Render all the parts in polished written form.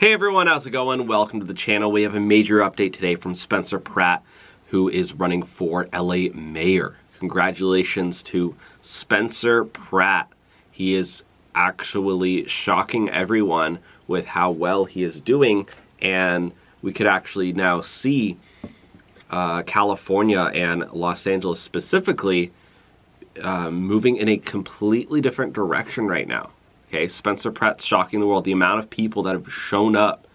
Hey everyone, how's it going? Welcome to the channel. We have a major update today from Spencer Pratt, who is running for LA mayor. Congratulations to Spencer Pratt. He is actually shocking everyone with how well he is doing, and we could actually now see California and Los Angeles specifically moving in a completely different direction right now. Okay, Spencer Pratt's shocking the world. The amount of people that have shown up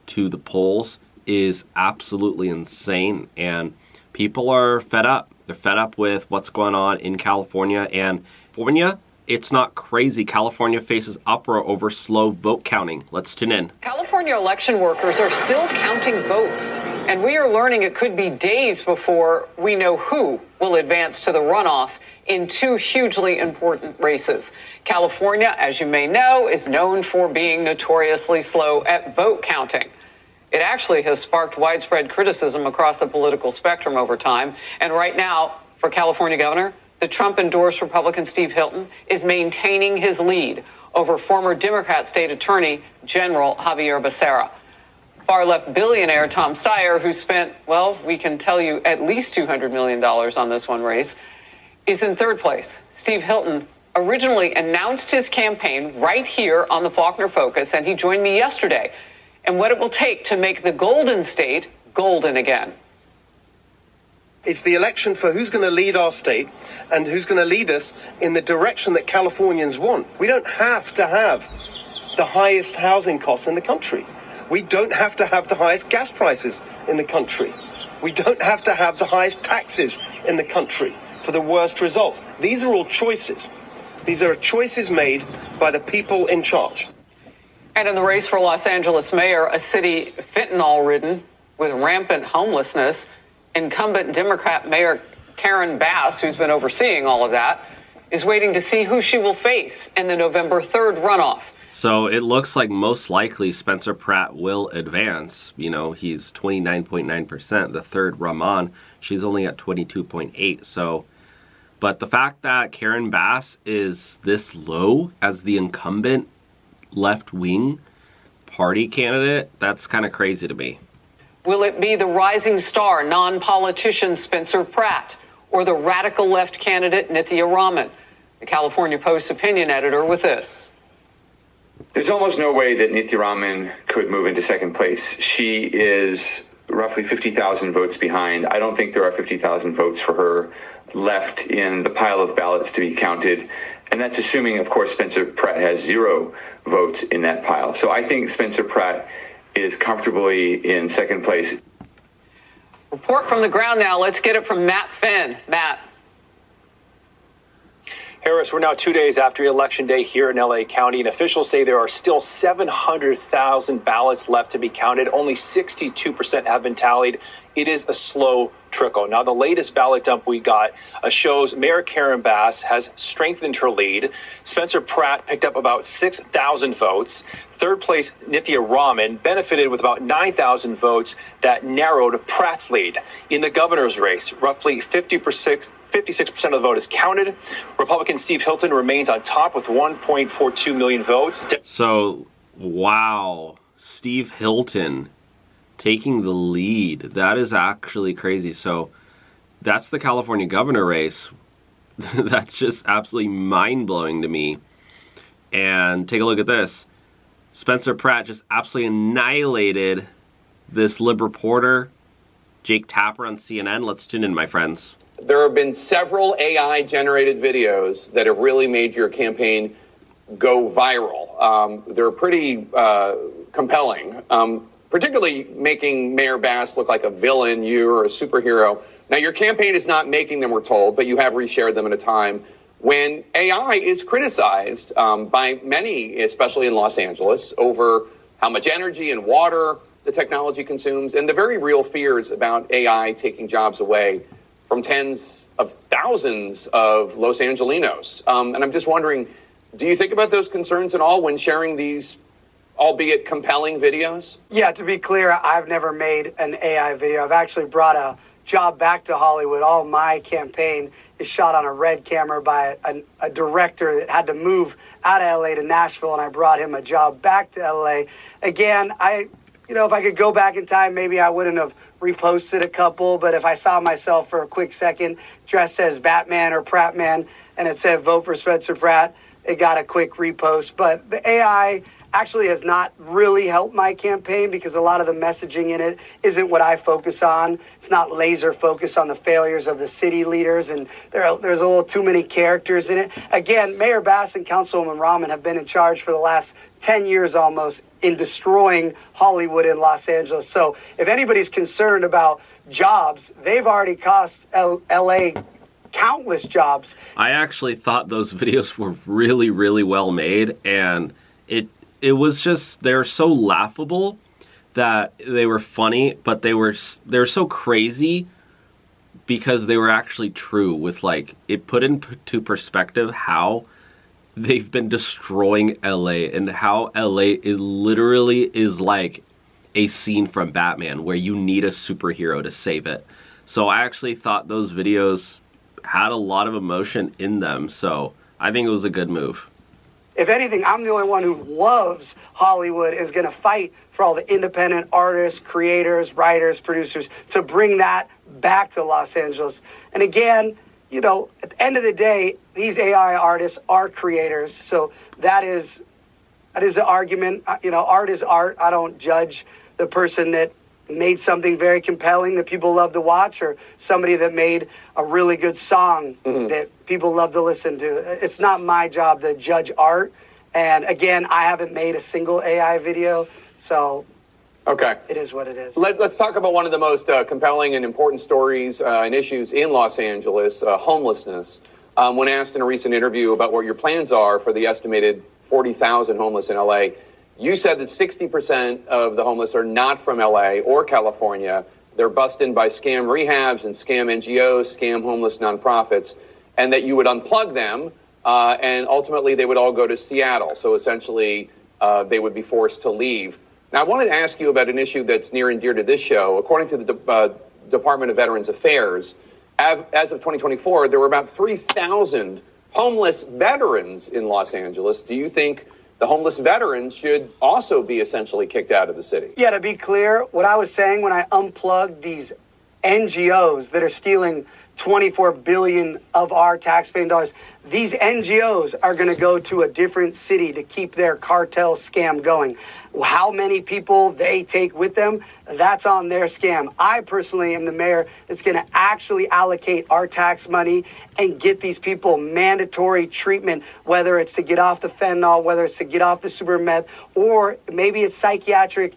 to the polls is absolutely insane, and people are fed up. They're fed up with what's going on in California. And California, it's not crazy. California faces uproar over slow vote counting. Let's tune in. California election workers are still counting votes, and we are learning it could be days before we know who will advance to the runoff in two hugely important races. California, as you may know, is known for being notoriously slow at vote counting. It actually has sparked widespread criticism across the political spectrum over time. And right now, for California governor, the Trump-endorsed Republican Steve Hilton is maintaining his lead over former Democrat state attorney General Javier Becerra. Far-left billionaire Tom Steyer, who spent, well, we can tell you at least $200 million on this one race, is in third place. Steve Hilton originally announced his campaign right here on the Faulkner Focus, and he joined me yesterday, and what it will take to make the Golden State golden again. It's the election for who's going to lead our state and who's going to lead us in the direction that Californians want. We don't have to have the highest housing costs in the country. We don't have to have the highest gas prices in the country. We don't have to have the highest taxes in the country for the worst results. These are all choices. These are choices made by the people in charge. And in the race for Los Angeles mayor, a city fentanyl-ridden with rampant homelessness, incumbent Democrat Mayor Karen Bass, who's been overseeing all of that, is waiting to see who she will face in the November 3rd runoff. So it looks like most likely Spencer Pratt will advance. You know, he's 29.9%. The third Rahman, she's only at 22.8%. So, but the fact that Karen Bass is this low as the incumbent left-wing party candidate, that's kind of crazy to me. Will it be the rising star non-politician Spencer Pratt or the radical left candidate Nithya Raman? The California Post's opinion editor with this. There's almost no way that Nithya Raman could move into second place. She is roughly 50,000 votes behind. I don't think there are 50,000 votes for her left in the pile of ballots to be counted. And that's assuming, of course, Spencer Pratt has 0 votes in that pile. So I think Spencer Pratt is comfortably in second place. Report from the ground now. Let's get it from Matt Finn. Matt. Harris, we're now 2 days after Election Day here in LA County, and officials say there are still 700,000 ballots left to be counted. Only 62% have been tallied. It is a slow trickle. Now, the latest ballot dump we got shows Mayor Karen Bass has strengthened her lead. Spencer Pratt picked up about 6,000 votes. Third place, Nithya Raman benefited with about 9,000 votes that narrowed Pratt's lead. In the governor's race, roughly 56% of the vote is counted. Republican Steve Hilton remains on top with 1.42 million votes. So, wow, Steve Hilton taking the lead. That is actually crazy. So, that's the California governor race. That's just absolutely mind-blowing to me. And take a look at this. Spencer Pratt just absolutely annihilated this lib reporter, Jake Tapper on CNN. Let's tune in, my friends. There have been several AI-generated videos that have really made your campaign go viral. They're pretty compelling, particularly making Mayor Bass look like a villain, you or a superhero. Now, your campaign is not making them, we're told, but you have reshared them at a time when AI is criticized by many, especially in Los Angeles, over how much energy and water the technology consumes and the very real fears about AI taking jobs away from tens of thousands of Los Angelinos. And I'm just wondering, do you think about those concerns at all when sharing these, albeit compelling videos? Yeah, to be clear, I've never made an AI video. I've actually brought a job back to Hollywood. All my campaign is shot on a red camera by a director that had to move out of LA to Nashville, and I brought him a job back to LA. Again, if I could go back in time, maybe I wouldn't have reposted a couple, but if I saw myself for a quick second dressed as Batman or Pratt Man and it said vote for Spencer Pratt, it got a quick repost. But the AI actually has not really helped my campaign because a lot of the messaging in it isn't what I focus on. It's not laser focused on the failures of the city leaders, and there's a little too many characters in it. Again, Mayor Bass and Councilwoman Rahman have been in charge for the last 10 years almost in destroying Hollywood in Los Angeles. So if anybody's concerned about jobs, they've already cost LA countless jobs. I actually thought those videos were really, really well made, and it was just, they're so laughable that they were funny, but they were so crazy because they were actually true with, like, it put into perspective how they've been destroying LA and how LA is like a scene from Batman where you need a superhero to save it. So I actually thought those videos had a lot of emotion in them, so I think it was a good move. If anything, I'm the only one who loves Hollywood, is going to fight for all the independent artists, creators, writers, producers to bring that back to Los Angeles. And again, at the end of the day, these AI artists are creators. So that is the argument. Art is art. I don't judge the person that made something very compelling that people love to watch, or somebody that made a really good song that people love to listen to. It's not my job to judge art. And again, I haven't made a single AI video, so okay, it is what it is. Let's talk about one of the most compelling and important stories and issues in Los Angeles, homelessness. When asked in a recent interview about what your plans are for the estimated 40,000 homeless in LA, you said that 60% of the homeless are not from LA or California. They're busted by scam rehabs and scam NGOs, scam homeless nonprofits, and that you would unplug them, and ultimately they would all go to Seattle. So essentially, they would be forced to leave. Now, I wanted to ask you about an issue that's near and dear to this show. According to the Department of Veterans Affairs, as of 2024, there were about 3,000 homeless veterans in Los Angeles. Do you think the homeless veterans should also be essentially kicked out of the city? Yeah, to be clear, what I was saying when I unplugged these NGOs that are stealing $24 billion of our taxpaying dollars, these NGOs are going to go to a different city to keep their cartel scam going. How many people they take with them, that's on their scam. I personally am the mayor that's going to actually allocate our tax money and get these people mandatory treatment, whether it's to get off the fentanyl, whether it's to get off the super meth, or maybe it's psychiatric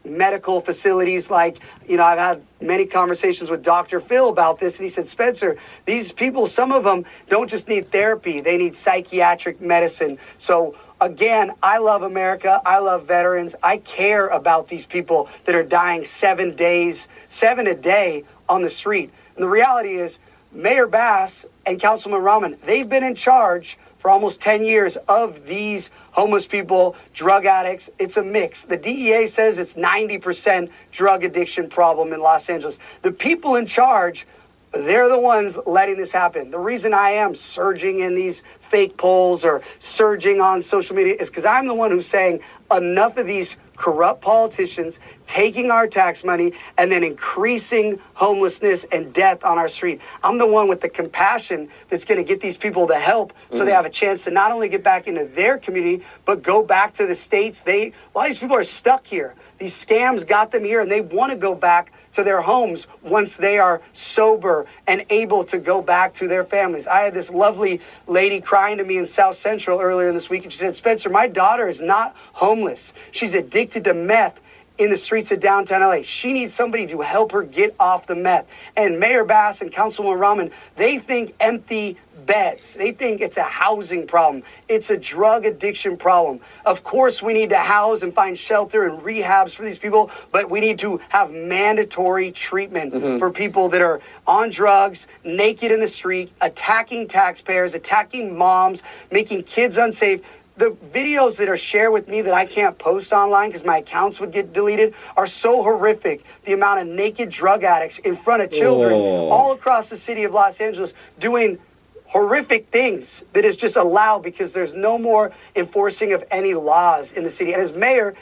medical facilities. Like, I've had many conversations with Dr. Phil about this, and he said, Spencer, these people, some of them don't just need therapy, they need psychiatric medicine. So again, I love America. I love veterans. I care about these people that are dying 7 a day on the street. And the reality is, Mayor Bass and Councilman Rahman, they've been in charge for almost 10 years of these homeless people, drug addicts. It's a mix. The DEA says it's 90% drug addiction problem in Los Angeles. The people in charge, they're the ones letting this happen. The reason I am surging in these fake polls or surging on social media is because I'm the one who's saying enough of these corrupt politicians taking our tax money and then increasing homelessness and death on our street. I'm the one with the compassion that's going to get these people the help so they have a chance to not only get back into their community, but go back to the states. A lot of these people are stuck here. These scams got them here, and they want to go back to their homes once they are sober and able to go back to their families. I had this lovely lady crying to me in South Central earlier this week, and she said, Spencer, my daughter is not homeless. She's addicted to meth in the streets of downtown LA. She needs somebody to help her get off the meth. And Mayor Bass and Councilwoman Rahman, they think empty beds. They think it's a housing problem. It's a drug addiction problem. Of course, we need to house and find shelter and rehabs for these people, but we need to have mandatory treatment for people that are on drugs, naked in the street, attacking taxpayers, attacking moms, making kids unsafe. The videos that are shared with me that I can't post online because my accounts would get deleted are so horrific. The amount of naked drug addicts in front of children all across the city of Los Angeles doing horrific things that is just allowed because there's no more enforcing of any laws in the city. And as mayor,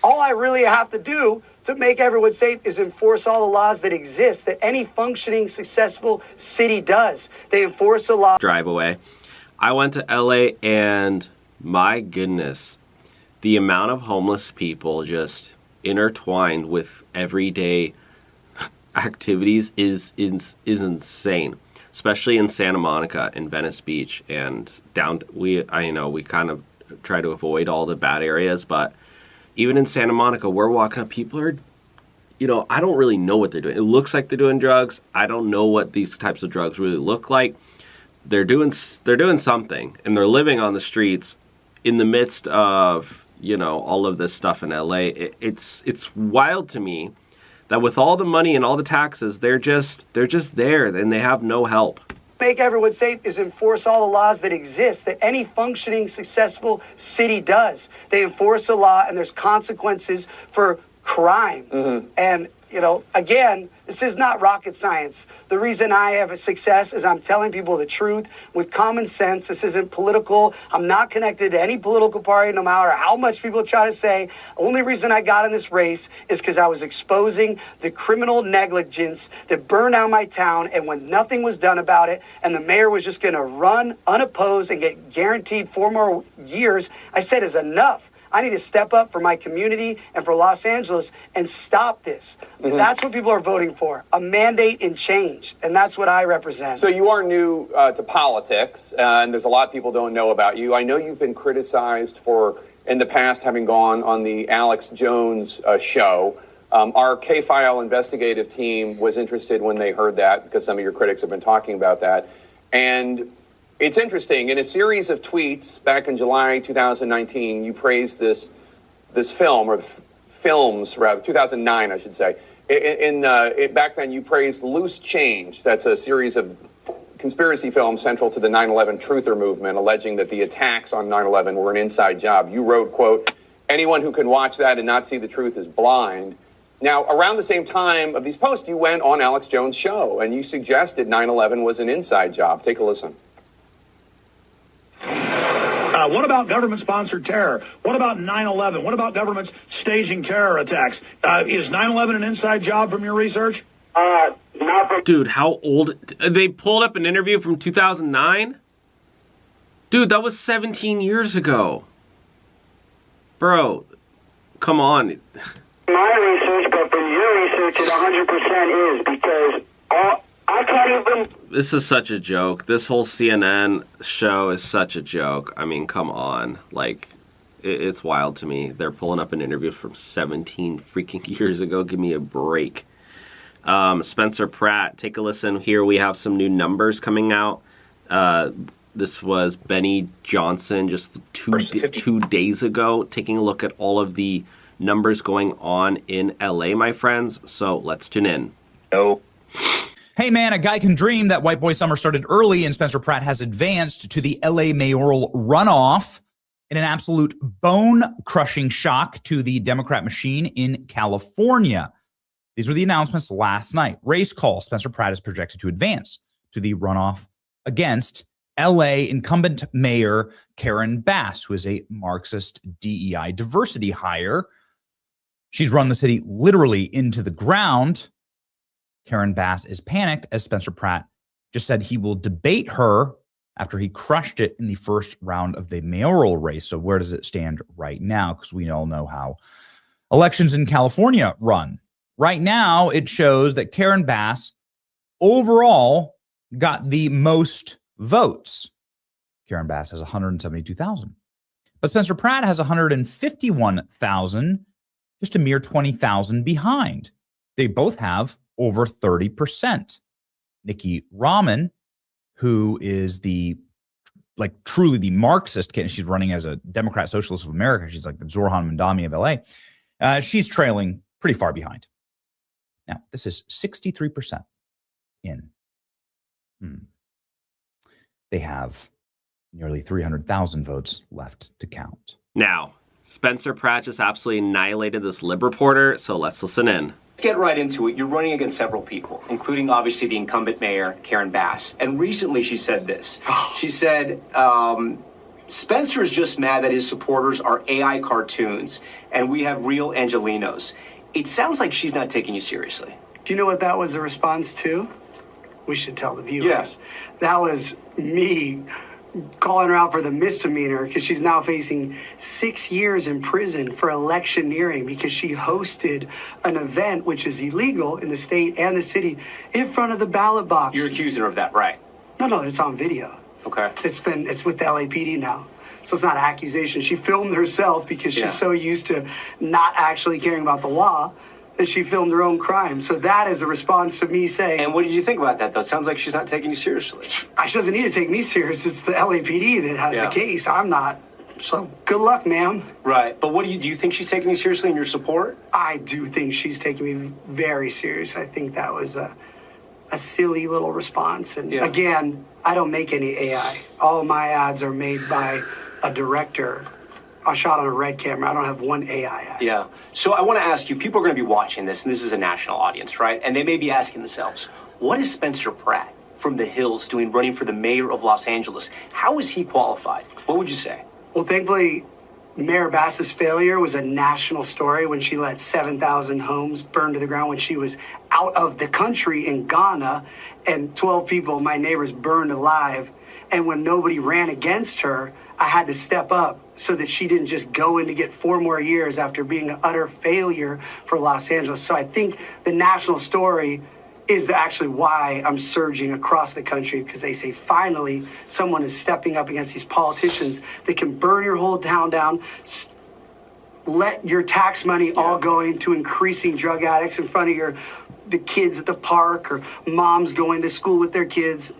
all I really have to do to make everyone safe is enforce all the laws that exist, that any functioning, successful city does. They enforce the law. Drive away. I went to LA and my goodness, the amount of homeless people just intertwined with everyday activities is insane. Especially in Santa Monica and Venice Beach and down. We kind of try to avoid all the bad areas, but even in Santa Monica, we're walking up. People are, I don't really know what they're doing. It looks like they're doing drugs. I don't know what these types of drugs really look like. They're doing something, and they're living on the streets in the midst of all of this stuff in LA. It's wild to me that with all the money and all the taxes, they're just there and they have no help. Make everyone safe is enforce all the laws that exist, that any functioning, successful city does. They enforce the law and there's consequences for crime. Mm-hmm. And, again, this is not rocket science. The reason I have a success is I'm telling people the truth with common sense. This isn't political. I'm not connected to any political party, no matter how much people try to say. Only reason I got in this race is because I was exposing the criminal negligence that burned out my town, and when nothing was done about it, and the mayor was just going to run unopposed and get guaranteed 4 more years, I said is enough. I need to step up for my community and for Los Angeles and stop this. Mm-hmm. That's what people are voting for, a mandate and change. And that's what I represent. So you are new to politics, and there's a lot people don't know about you. I know you've been criticized for, in the past, having gone on the Alex Jones show. Our K-File investigative team was interested when they heard that, because some of your critics have been talking about that. And it's interesting. In a series of tweets back in July 2019, you praised this film, or films rather, 2009, I should say. Back then, you praised Loose Change. That's a series of conspiracy films central to the 9/11 truther movement, alleging that the attacks on 9/11 were an inside job. You wrote, quote, "Anyone who can watch that and not see the truth is blind." Now, around the same time of these posts, you went on Alex Jones' show, and you suggested 9/11 was an inside job. Take a listen. What about government-sponsored terror? What about 9/11? What about governments staging terror attacks? Is 9/11 an inside job from your research? Dude, how old? They pulled up an interview from 2009? Dude, that was 17 years ago. Bro, come on. My research, but from your research, it 100% is, because I can't even... This is such a joke. This whole CNN show is such a joke. I mean, come on. Like, it's wild to me. They're pulling up an interview from 17 freaking years ago. Give me a break. Spencer Pratt, take a listen. Here we have some new numbers coming out. This was Benny Johnson just two days ago, taking a look at all of the numbers going on in LA, my friends. So let's tune in. No. Hey man, a guy can dream. That white boy summer started early, and Spencer Pratt has advanced to the LA mayoral runoff in an absolute bone-crushing shock to the Democrat machine in California. These were the announcements last night. Race call. Spencer Pratt is projected to advance to the runoff against LA incumbent mayor Karen Bass, who is a Marxist DEI diversity hire. She's run the city literally into the ground. Karen Bass is panicked as Spencer Pratt just said he will debate her after he crushed it in the first round of the mayoral race. So where does it stand right now? Because we all know how elections in California run. Right now, it shows that Karen Bass overall got the most votes. Karen Bass has 172,000. But Spencer Pratt has 151,000, just a mere 20,000 behind. They both have over 30%. Nikki Rahman, who is truly the Marxist candidate, she's running as a Democrat Socialist of America. She's like the Zorhan Mandami of LA. She's trailing pretty far behind. Now, this is 63% in. They have Nearly 300,000 votes left to count. Now, Spencer Pratt just absolutely annihilated this Lib reporter, so let's listen in. Get right into it. You're running against several people, including obviously the incumbent mayor, Karen Bass. And recently she said this. She said, Spencer is just mad that his supporters are AI cartoons and we have real Angelinos. It sounds like she's not taking you seriously. Do you know what that was a response to? We should tell the viewers. Yes. That was me calling her out for the misdemeanor because she's now facing 6 years in prison for electioneering because she hosted an event which is illegal in the state and the city in front of the ballot box. You're accusing her of that, right? No, it's on video. Okay. It's with the LAPD now. So it's not an accusation. She filmed herself because she's so used to not actually caring about the law that she filmed her own crime. So that is a response to me saying... And what did you think about that, though? It sounds like she's not taking you seriously. She doesn't need to take me serious. It's the LAPD that has the case. I'm not. So good luck, ma'am. Right. But do you think she's taking you seriously in your support? I do think she's taking me very serious. I think that was a silly little response. And again, I don't make any AI. All of my ads are made by a director. I shot on a Red camera. I don't have one AI ad. Yeah. So I want to ask you, people are going to be watching this, and this is a national audience, right? And they may be asking themselves, what is Spencer Pratt from the Hills doing running for the mayor of Los Angeles? How is he qualified? What would you say? Well, thankfully, Mayor Bass's failure was a national story when she let 7,000 homes burn to the ground when she was out of the country in Ghana, and 12 people, my neighbors, burned alive. And when nobody ran against her, I had to step up so that she didn't just go in to get 4 more years after being an utter failure for Los Angeles. So I think the national story is actually why I'm surging across the country, because they say finally someone is stepping up against these politicians that can burn your whole town down, let your tax money all go into increasing drug addicts in front of the kids at the park or moms going to school with their kids.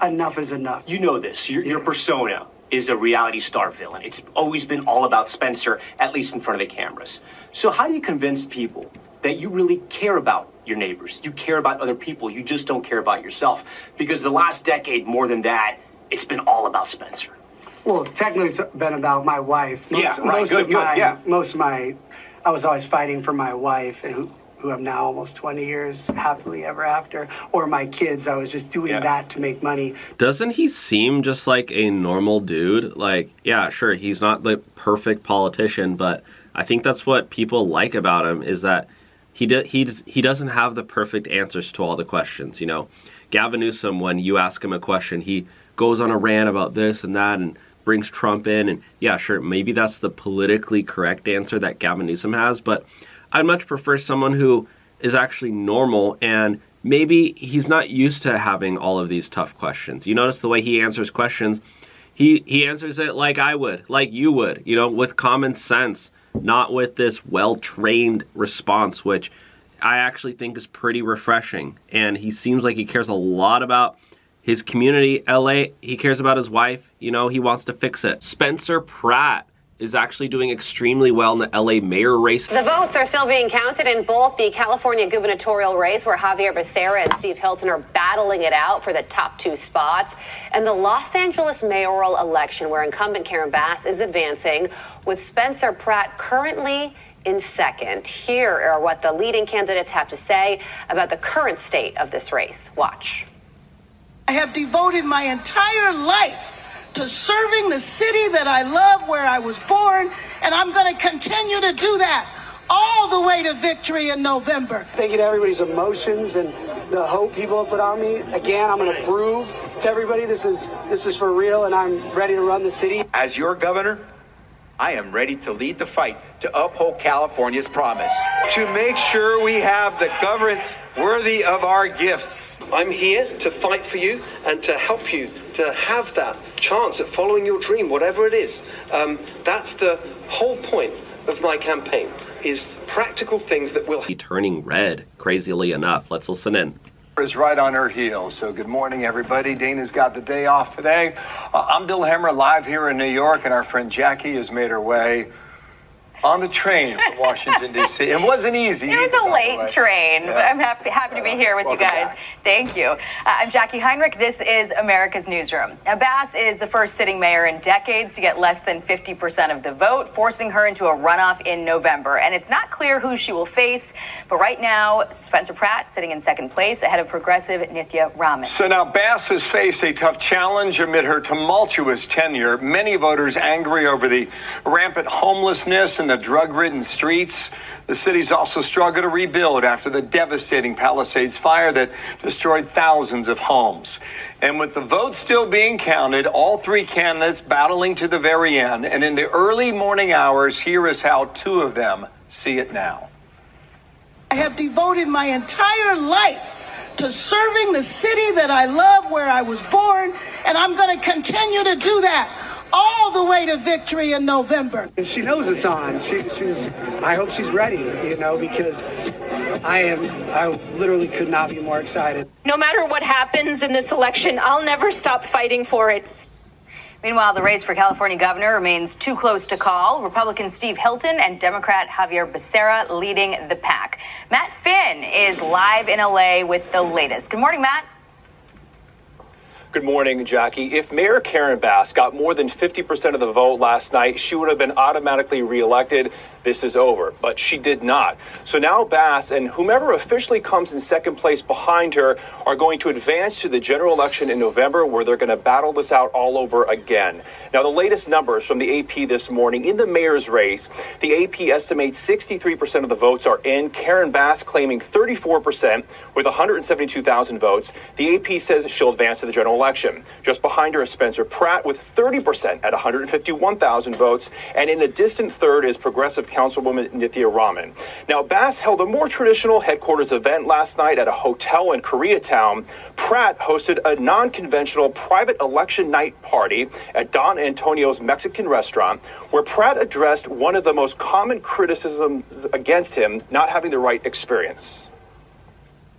Enough is enough. You know this. Your persona is a reality star villain. It's always been all about Spencer, at least in front of the cameras. So how do you convince people that you really care about your neighbors? You care about other people. You just don't care about yourself. Because the last decade, more than that, it's been all about Spencer. Well, technically, it's been about my wife. I was always fighting for my wife, who I'm now almost 20 years happily ever after, or my kids. I was just doing that to make money. Doesn't he seem just like a normal dude? Like, yeah, sure, he's not the perfect politician, but I think that's what people like about him, is that he doesn't have the perfect answers to all the questions, you know? Gavin Newsom, when you ask him a question, he goes on a rant about this and that and brings Trump in, and yeah, sure, maybe that's the politically correct answer that Gavin Newsom has, but I'd much prefer someone who is actually normal, and maybe he's not used to having all of these tough questions. You notice the way he answers questions, he answers it like I would, like you would, you know, with common sense, not with this well-trained response, which I actually think is pretty refreshing. And he seems like he cares a lot about his community, LA. He cares about his wife, you know, he wants to fix it. Spencer Pratt is actually doing extremely well in the LA mayor race. The votes are still being counted in both the California gubernatorial race, where Javier Becerra and Steve Hilton are battling it out for the top 2 spots, and the Los Angeles mayoral election, where incumbent Karen Bass is advancing, with Spencer Pratt currently in second. Here are what the leading candidates have to say about the current state of this race. Watch. I have devoted my entire life to serving the city that I love, where I was born, and I'm going to continue to do that all the way to victory in November. Thinking of everybody's emotions and the hope people have put on me. Again, I'm going to prove to everybody this is for real, and I'm ready to run the city. As your governor, I am ready to lead the fight to uphold California's promise, to make sure we have the governance worthy of our gifts. I'm here to fight for you and to help you to have that chance at following your dream, whatever it is. That's the whole point of my campaign, is practical things that will... Turning red, crazily enough. Let's listen in. Is right on her heels. So good morning, everybody. Dana's got the day off today. I'm Bill Hemmer, live here in New York, and our friend Jackie has made her way on the train from Washington, D.C. It wasn't easy. It was a late train, but I'm happy to be here with you guys. Back. Thank you. I'm Jackie Heinrich. This is America's Newsroom. Now, Bass is the first sitting mayor in decades to get less than 50% of the vote, forcing her into a runoff in November. And it's not clear who she will face, but right now, Spencer Pratt sitting in second place ahead of progressive Nithya Raman. So now Bass has faced a tough challenge amid her tumultuous tenure. Many voters angry over the rampant homelessness and the drug-ridden streets. The city's also struggled to rebuild after the devastating Palisades fire that destroyed thousands of homes. And with the votes still being counted, all three candidates battling to the very end, and in the early morning hours, here is how two of them see it now. I have devoted my entire life to serving the city that I love, where I was born, and I'm going to continue to do that all the way to victory in November. And she knows it's on. I hope she's ready, because I literally could not be more excited. No matter what happens in this election, I'll never stop fighting for it. Meanwhile, the race for California governor remains too close to call. Republican Steve Hilton and Democrat Javier Becerra leading the pack. Matt Finn is live in LA with the latest. Good morning, Matt. Good morning, Jackie. If Mayor Karen Bass got more than 50% of the vote last night, she would have been automatically reelected. This is over, but she did not. So now Bass and whomever officially comes in second place behind her are going to advance to the general election in November, where they're going to battle this out all over again. Now, the latest numbers from the AP this morning in the mayor's race, the AP estimates 63% of the votes are in. Karen Bass claiming 34% with 172,000 votes. The AP says she'll advance to the general election. Just behind her is Spencer Pratt with 30% at 151,000 votes. And in the distant third is progressive Councilwoman Nithya Raman. Now, Bass held a more traditional headquarters event last night at a hotel in Koreatown. Pratt hosted a non-conventional private election night party at Don Antonio's Mexican restaurant, where Pratt addressed one of the most common criticisms against him, not having the right experience.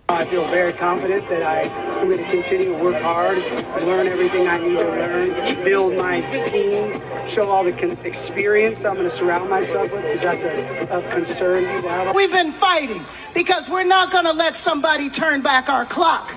I feel very confident that I'm going to continue to work hard, learn everything I need to learn, build my teams, show all the experience I'm going to surround myself with, because that's a concern people have. We've been fighting because we're not going to let somebody turn back our clock.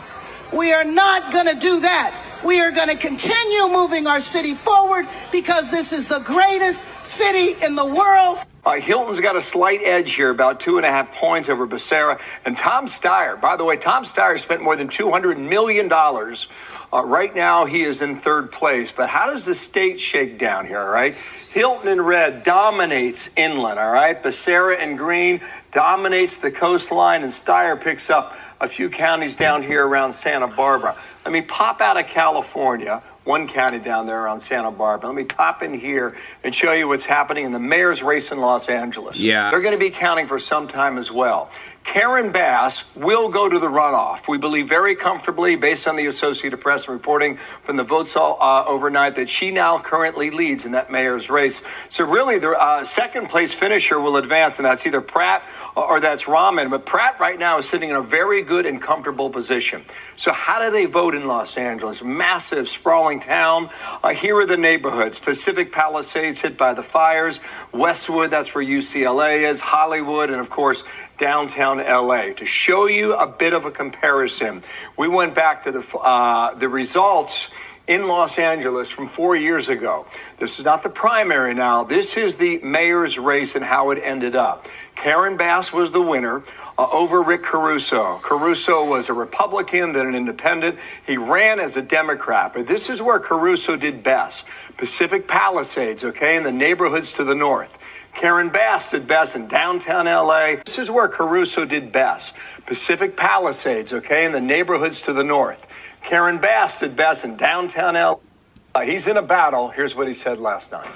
We are not going to do that. We are going to continue moving our city forward because this is the greatest city in the world. Hilton's got a slight edge here, about 2.5 points over Becerra. And Tom Steyer, by the way, Tom Steyer spent more than $200 million. Right now, he is in third place. But how does the state shake down here, all right? Hilton in red dominates inland, all right? Becerra in green dominates the coastline, and Steyer picks up a few counties down here around Santa Barbara. Let me pop out of California, one county down there around Santa Barbara. Let me pop in here and show you what's happening in the mayor's race in Los Angeles. Yeah. They're going to be counting for some time as well. Karen Bass will go to the runoff. We believe very comfortably, based on the Associated Press reporting from the votes overnight, that she now currently leads in that mayor's race. So really, the second place finisher will advance, and that's either Pratt or that's Raman. But Pratt right now is sitting in a very good and comfortable position. So how do they vote in Los Angeles? Massive, sprawling town. Here are the neighborhoods. Pacific Palisades hit by the fires. Westwood, that's where UCLA is. Hollywood, and of course, downtown LA. To show you a bit of a comparison, we went back to the results in Los Angeles from 4 years ago. This is not the primary now. This is the mayor's race and how it ended up. Karen Bass was the winner over Rick Caruso. Caruso was a Republican, then an independent. He ran as a Democrat, but this is where Caruso did best. Pacific Palisades, okay, in the neighborhoods to the north. Karen Bass did best in downtown LA. This is where Caruso did best. Pacific Palisades, okay, in the neighborhoods to the north. Karen Bass did best in downtown LA. He's in a battle. Here's what he said last night.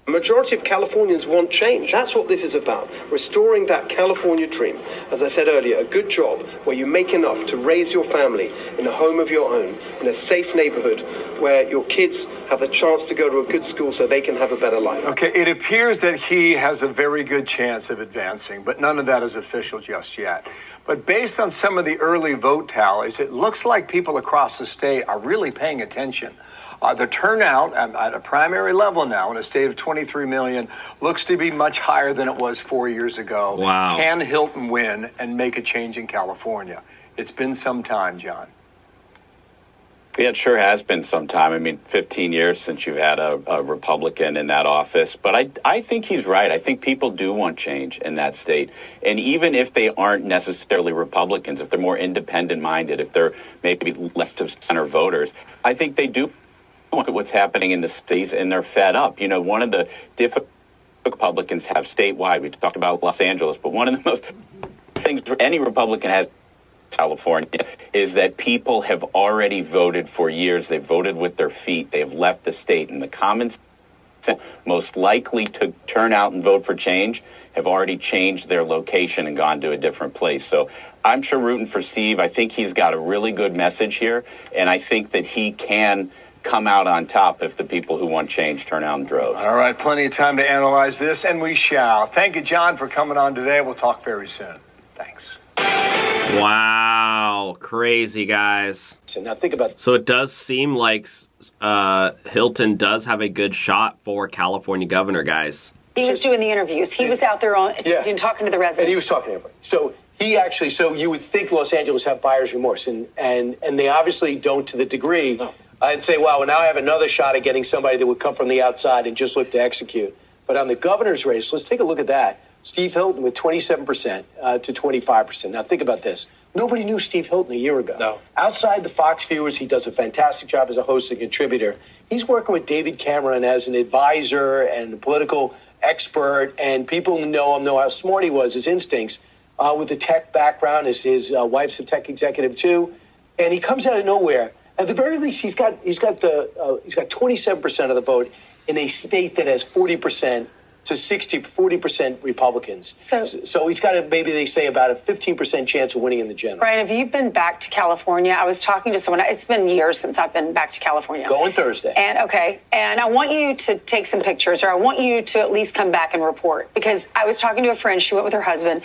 A majority of Californians want change. That's what this is about. Restoring that California dream. As I said earlier, a good job where you make enough to raise your family in a home of your own, in a safe neighborhood where your kids have the chance to go to a good school so they can have a better life. Okay, it appears that he has a very good chance of advancing, but none of that is official just yet. But based on some of the early vote tallies, it looks like people across the state are really paying attention. The turnout at a primary level now in a state of 23 million looks to be much higher than it was 4 years ago. Wow. Can Hilton win and make a change in California? It's been some time, John. Yeah, it sure has been some time. I mean, 15 years since you've had a Republican in that office. But I think he's right. I think people do want change in that state. And even if they aren't necessarily Republicans, if they're more independent-minded, if they're maybe left-of-center voters, I think they do want what's happening in the states, and they're fed up. You know, one of the difficult Republicans have statewide, we talked about Los Angeles, but one of the most things any Republican has California is that people have already voted for years. They've voted with their feet. They have left the state. And the common sense most likely to turn out and vote for change have already changed their location and gone to a different place. So I'm sure rooting for Steve. I think he's got a really good message here. And I think that he can come out on top if the people who want change turn out in droves. All right, plenty of time to analyze this, and we shall. Thank you, John, for coming on today. We'll talk very soon. Thanks. Wow, crazy, guys. So now think about it. So it does seem like Hilton does have a good shot for California governor, guys. He was doing the interviews. He was out there talking to the residents. And he was talking to everybody. So you would think Los Angeles have buyer's remorse, and they obviously don't to the degree. No. I'd say, wow, well, now I have another shot at getting somebody that would come from the outside and just look to execute. But on the governor's race, let's take a look at that. Steve Hilton with 27% to 25%. Now, think about this. Nobody knew Steve Hilton a year ago. No. Outside the Fox viewers, he does a fantastic job as a host and contributor. He's working with David Cameron as an advisor and a political expert, and people who know him know how smart he was, his instincts. With the tech background, his wife's a tech executive too, and he comes out of nowhere. At the very least, he's got 27% of the vote in a state that has 40% to 40% Republicans. So he's got maybe they say about a 15% chance of winning in the general. Brian, have you been back to California? I was talking to someone. It's been years since I've been back to California. Going Thursday. And I want you to take some pictures, or I want you to at least come back and report, because I was talking to a friend. She went with her husband.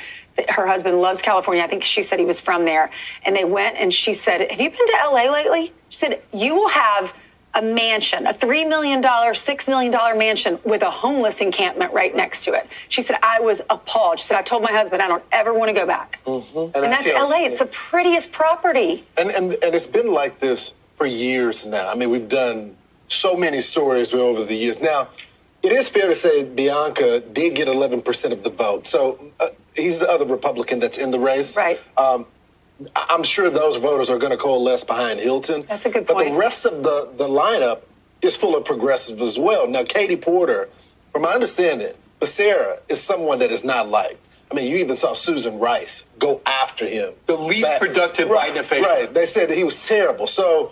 Her husband loves California. I think she said he was from there. And they went, and she said, have you been to LA lately? She said, you will have a mansion, a $3 million, $6 million mansion with a homeless encampment right next to it. She said, I was appalled. She said, I told my husband, I don't ever want to go back. Mm-hmm. And that's LA. It's the prettiest property. And it's been like this for years now. I mean, we've done so many stories over the years. Now, it is fair to say Bianca did get 11% of the vote. So he's the other Republican that's in the race. Right. I'm sure those voters are going to coalesce behind Hilton. That's a good point. But the rest of the lineup is full of progressives as well. Now, Katie Porter, from my understanding, Becerra is someone that is not liked. I mean, you even saw Susan Rice go after him. The least productive Biden official. Right. They said that he was terrible. So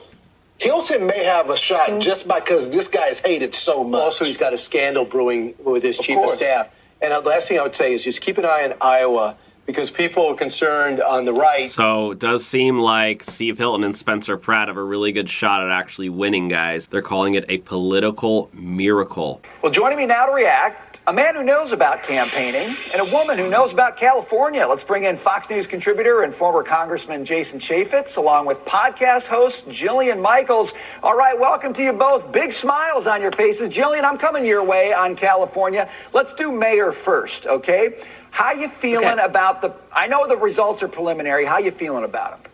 Hilton may have a shot just because this guy is hated so much. Also, he's got a scandal brewing with his chief of staff. And the last thing I would say is just keep an eye on Iowa, because people are concerned on the right. So it does seem like Steve Hilton and Spencer Pratt have a really good shot at actually winning, guys. They're calling it a political miracle. Well, joining me now to react, a man who knows about campaigning and a woman who knows about California. Let's bring in Fox News contributor and former Congressman Jason Chaffetz, along with podcast host Jillian Michaels. All right, welcome to you both. Big smiles on your faces. Jillian, I'm coming your way on California. Let's do mayor first, okay? How you feeling about I know the results are preliminary. How you feeling about them?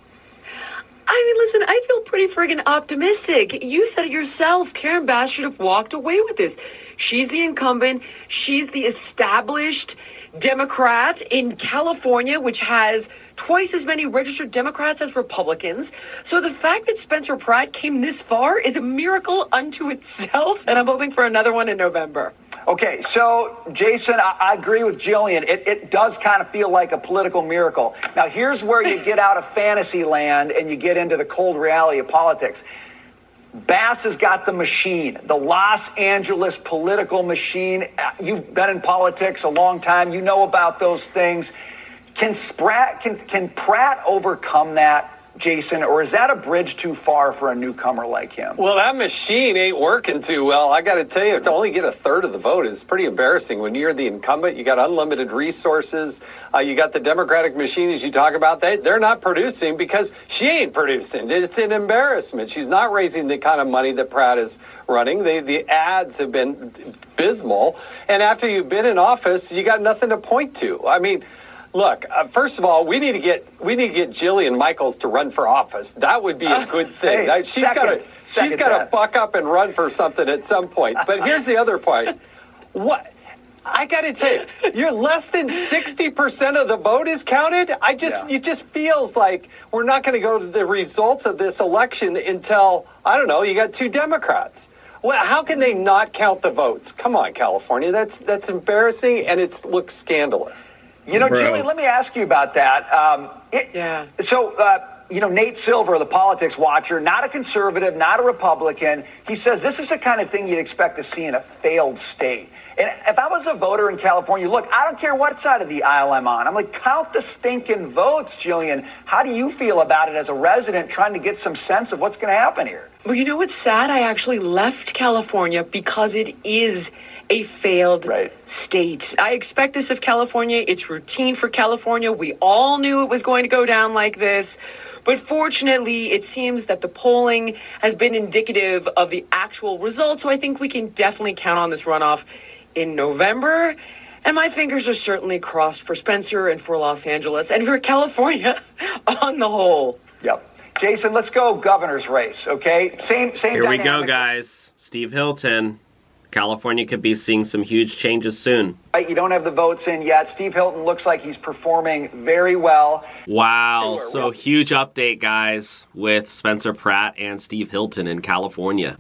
I mean, listen, I feel pretty friggin' optimistic. You said it yourself. Karen Bass should have walked away with this. She's the incumbent. She's the established Democrat in California, which has twice as many registered Democrats as Republicans. So the fact that Spencer Pratt came this far is a miracle unto itself, and I'm hoping for another one in November. Okay, so, Jason, I agree with Jillian. It does kind of feel like a political miracle. Now, here's where you get out of fantasy land and you get into the cold reality of politics. Bass has got the machine, the Los Angeles political machine. You've been in politics a long time. You know about those things. Can Pratt overcome that? Jason, or is that a bridge too far for a newcomer like him? Well, that machine ain't working too well. I got to tell you, to only get a third of the vote is pretty embarrassing. When you're the incumbent, you got unlimited resources. You got the Democratic machine, as you talk about. They're not producing because she ain't producing. It's an embarrassment. She's not raising the kind of money that Pratt is running. The ads have been abysmal. And after you've been in office, you got nothing to point to. I mean, look, first of all, we need to get Jillian Michaels to run for office. That would be a good thing. Hey, she's got to buck up and run for something at some point. But here's the other point. What? I got to tell you, you're less than 60% of the vote is counted. It just feels like we're not going to go to the results of this election until, I don't know, you got 2 Democrats. Well, how can they not count the votes? Come on, California. That's embarrassing, and it looks scandalous. You know, Julie, let me ask you about that. Nate Silver, the politics watcher, not a conservative, not a Republican, he says this is the kind of thing you'd expect to see in a failed state. And if I was a voter in California, look, I don't care what side of the aisle I'm on. I'm like, count the stinking votes, Jillian. How do you feel about it as a resident trying to get some sense of what's going to happen here? Well, you know what's sad? I actually left California because it is a failed state. I expect this of California. It's routine for California. We all knew it was going to go down like this. But fortunately, it seems that the polling has been indicative of the actual results. So I think we can definitely count on this runoff in November. And my fingers are certainly crossed for Spencer and for Los Angeles and for California on the whole. Yep. Jason, let's go governor's race, okay? Same Here we dynamic. go, guys. Steve Hilton. California could be seeing some huge changes soon. Right, you don't have the votes in yet. Steve Hilton looks like he's performing very well. Wow. So huge update, guys, with Spencer Pratt and Steve Hilton in California.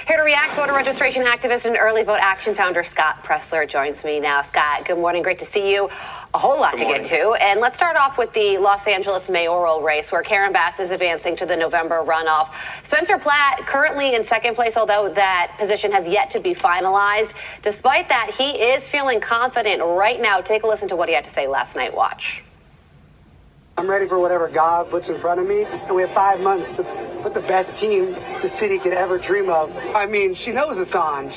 Here to react, voter registration activist and early vote action founder Scott Pressler joins me now. Scott, good morning. Great to see you. A whole lot to get to. And let's start off with the Los Angeles mayoral race, where Karen Bass is advancing to the November runoff. Spencer Pratt currently in second place, although that position has yet to be finalized. Despite that, he is feeling confident right now. Take a listen to what he had to say last night. Watch. I'm ready for whatever God puts in front of me, and we have 5 months to put the best team the city could ever dream of. I mean, she knows it's on.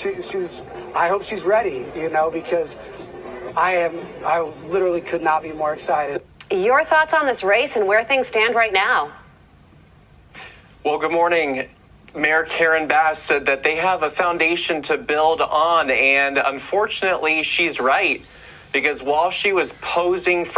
I hope she's ready, because I literally could not be more excited. Your thoughts on this race and where things stand right now? Well, good morning. Mayor Karen Bass said that they have a foundation to build on, and unfortunately, she's right, because while she was posing for